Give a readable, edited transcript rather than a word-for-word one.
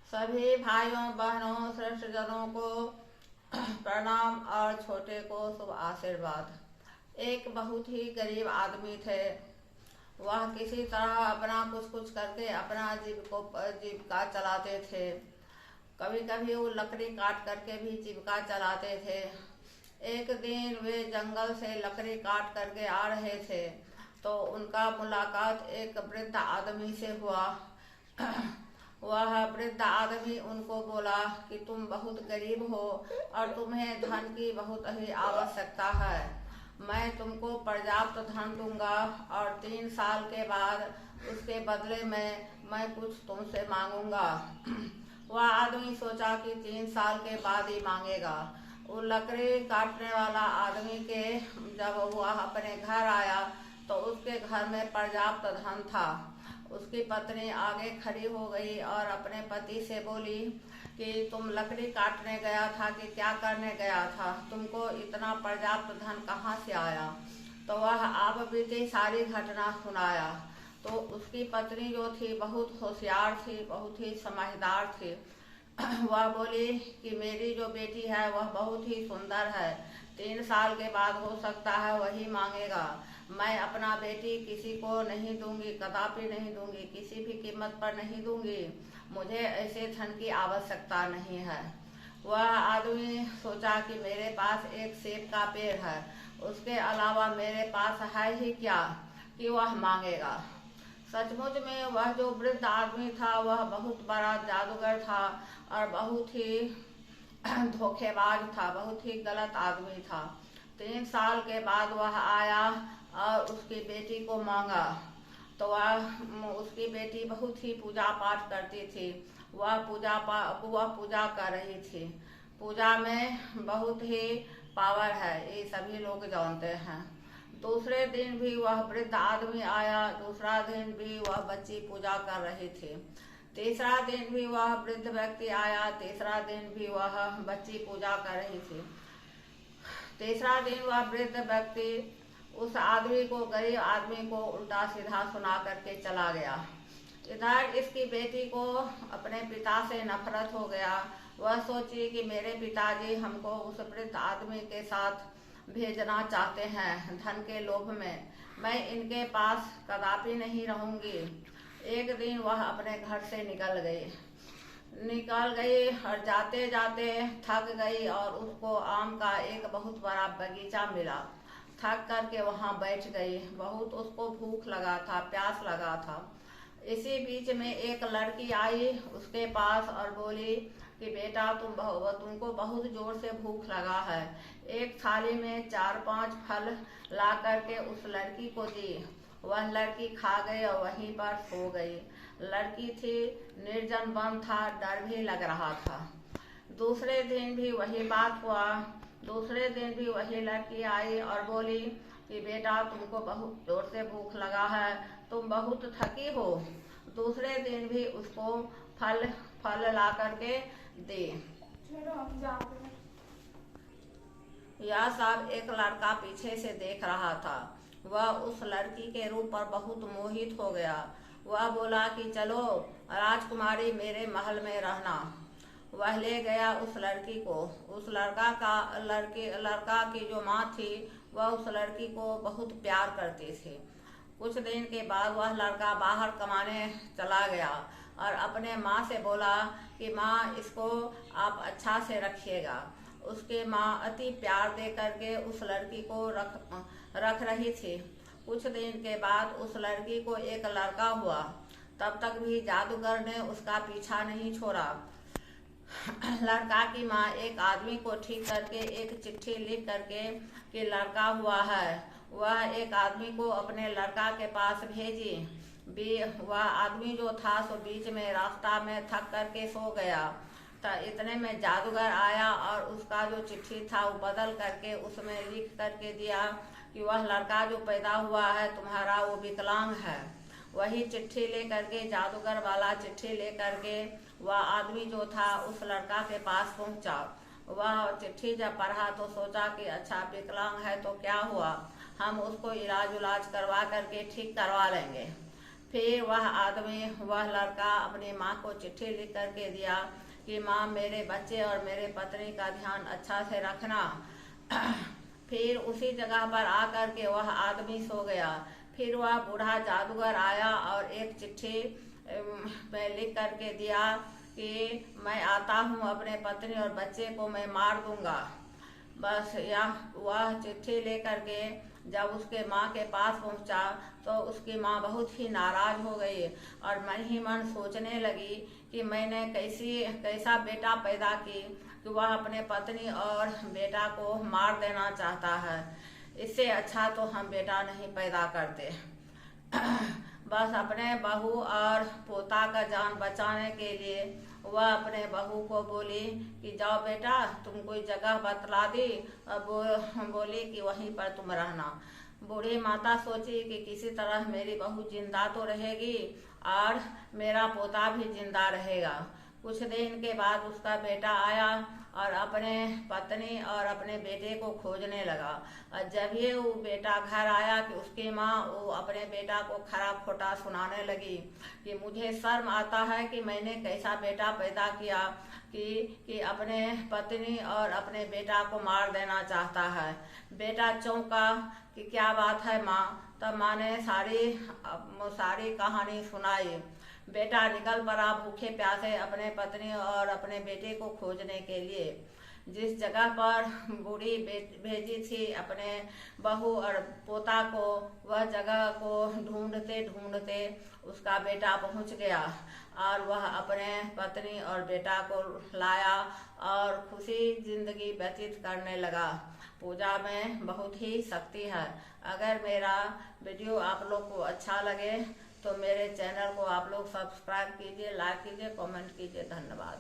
सभी भाइयों बहनों श्रेष्ठ जनों को प्रणाम और छोटे को शुभ आशीर्वाद। एक बहुत ही गरीब आदमी थे। वह किसी तरह अपना कुछ कुछ करके अपना जीविका चलाते थे। कभी कभी वो लकड़ी काट करके भी जीविका चलाते थे। एक दिन वे जंगल से लकड़ी काट करके आ रहे थे तो उनका मुलाकात एक वृद्ध आदमी से हुआ। वह वृद्ध आदमी उनको बोला कि तुम बहुत गरीब हो और तुम्हें धन की बहुत ही आवश्यकता है। मैं तुमको पर्याप्त धन दूंगा और 3 साल के बाद उसके बदले में मैं कुछ तुमसे मांगूंगा। वह आदमी सोचा कि 3 साल के बाद ही मांगेगा। वो लकड़ी काटने वाला आदमी के जब वह अपने घर आया तो उसके घर में पर्याप्त धन था। उसकी पत्नी आगे खड़ी हो गई और अपने पति से बोली कि तुम लकड़ी काटने गया था कि क्या करने गया था, तुमको इतना पर्याप्त धन कहाँ से आया। तो वह आप बीती सारी घटना सुनाया। तो उसकी पत्नी जो थी बहुत होशियार थी, बहुत ही समझदार थी। वह बोली कि मेरी जो बेटी है वह बहुत ही सुंदर है, 3 साल के बाद हो सकता है वही मांगेगा। मैं अपना बेटी किसी को नहीं दूंगी, कदापि नहीं दूंगी, किसी भी कीमत पर नहीं दूंगी। मुझे ऐसे धन की आवश्यकता नहीं है। वह आदमी सोचा कि मेरे पास एक सेब का पेड़ है, उसके अलावा मेरे पास है ही क्या कि वह मांगेगा। सचमुच में वह जो वृद्ध आदमी था वह बहुत बड़ा जादूगर था और बहुत ही धोखेबाज था, बहुत ही गलत आदमी था। 3 साल के बाद वह आया और उसकी बेटी को मांगा तो उसकी बेटी बहुत ही पूजा पाठ करती थी। वह पूजा कर रही थी। पूजा में बहुत ही पावर है, ये सभी लोग जानते हैं। दूसरे दिन भी वह वृद्ध आदमी आया, दूसरा दिन भी वह बच्ची पूजा कर रही थी। तीसरा दिन भी वह वृद्ध व्यक्ति आया, तीसरा दिन भी वह बच्ची पूजा कर रही थी। तीसरा दिन वह वृद्ध व्यक्ति उस आदमी को, गरीब आदमी को उल्टा सीधा सुना करके चला गया। इधर इसकी बेटी को अपने पिता से नफरत हो गया। वह सोची कि मेरे पिताजी हमको उस वृद्ध आदमी के साथ भेजना चाहते हैं धन के लोभ में, मैं इनके पास कदापि नहीं रहूंगी। एक दिन वह अपने घर से निकल गई और जाते जाते थक गई और उसको आम का एक बहुत बड़ा बगीचा मिला। थक करके वहाँ बैठ गई। बहुत उसको भूख लगा था, प्यास लगा था। इसी बीच में एक लड़की आई उसके पास और बोली कि बेटा तुमको बहुत जोर से भूख लगा है। एक थाली में 4-5 फल ला करके उस लड़की को दी। वह लड़की खा गई और वहीं पर सो गई। लड़की थी, निर्जन वन था, डर भी लग रहा था। दूसरे दिन भी वही बात हुआ। दूसरे दिन भी वही लड़की आई और बोली कि बेटा तुमको बहुत जोर से भूख लगा है, तुम बहुत थकी हो। दूसरे दिन भी उसको फल ला करके दी। यह सब एक लड़का पीछे से देख रहा था। वह उस लड़की के रूप पर बहुत मोहित हो गया। वह बोला कि चलो राजकुमारी मेरे महल में रहना। वह ले गया उस लड़की को। उस लड़का की जो माँ थी वह उस लड़की को बहुत प्यार करती थी। कुछ दिन के बाद वह लड़का बाहर कमाने चला गया और अपने माँ से बोला कि माँ इसको आप अच्छा से रखिएगा। उसके माँ अति प्यार दे करके उस लड़की को रख रही थी। कुछ दिन के बाद उस लड़की को एक लड़का हुआ। तब तक भी जादूगर ने उसका पीछा नहीं छोड़ा। लड़का की माँ एक आदमी को ठीक करके एक चिट्ठी लिख करके कि लड़का हुआ है, वह एक आदमी को अपने लड़का के पास भेजी। वह आदमी जो था सो बीच में रास्ता में थक करके सो गया। तो इतने में जादूगर आया और उसका जो चिट्ठी था वो बदल करके उसमें लिख करके दिया कि वह लड़का जो पैदा हुआ है तुम्हारा वो विकलांग है। वही चिट्ठी ले करके, जादूगर वाला चिट्ठी ले करके वह आदमी जो था उस लड़का के पास पहुंचा। वह चिट्ठी जब पढ़ा तो सोचा कि अच्छा विकलांग है तो क्या हुआ, हम उसको इलाज करवा करके ठीक करवा लेंगे। फिर वह लड़का अपनी माँ को चिट्ठी लिख करके दिया कि माँ, मेरे बच्चे और मेरे पत्नी का ध्यान अच्छा से रखना। फिर उसी जगह पर आकर के वह आदमी सो गया। फिर वह बूढ़ा जादूगर आया और एक चिट्ठी में लिख करके दिया कि मैं आता हूँ, अपने पत्नी और बच्चे को मैं मार दूंगा। बस वह चिट्ठी लेकर के जब उसके माँ के पास पहुँचा तो उसकी माँ बहुत ही नाराज हो गई और मन ही मन सोचने लगी कि मैंने कैसा बेटा पैदा की कि वह अपने पत्नी और बेटा को मार देना चाहता है। इससे अच्छा तो हम बेटा नहीं पैदा करते। बस अपने बहू और पोता का जान बचाने के लिए वह अपने बहू को बोली कि जाओ बेटा, तुम कोई जगह बतला दी और बोली कि वहीं पर तुम रहना। बूढ़ी माता सोची कि किसी तरह मेरी बहू जिंदा तो रहेगी और मेरा पोता भी जिंदा रहेगा। कुछ दिन के बाद उसका बेटा आया और अपने पत्नी और अपने बेटे को खोजने लगा। और जब ये वो बेटा घर आया कि उसकी माँ वो अपने बेटा को खराब खोटा सुनाने लगी कि मुझे शर्म आता है कि मैंने कैसा बेटा पैदा किया कि अपने पत्नी और अपने बेटा को मार देना चाहता है। बेटा चौंका कि क्या बात है माँ। तब माँ ने सारी कहानी सुनाई। बेटा निकल पड़ा भूखे प्यासे अपने पत्नी और अपने बेटे को खोजने के लिए। जिस जगह पर बूढ़ी भेजी थी अपने बहू और पोता को, वह जगह को ढूंढते ढूंढते उसका बेटा पहुंच गया और वह अपने पत्नी और बेटा को लाया और खुशी जिंदगी व्यतीत करने लगा। पूजा में बहुत ही शक्ति है। अगर मेरा वीडियो आप लोग को अच्छा लगे तो मेरे चैनल को आप लोग सब्सक्राइब कीजिए, लाइक कीजिए, कमेंट कीजिए। धन्यवाद।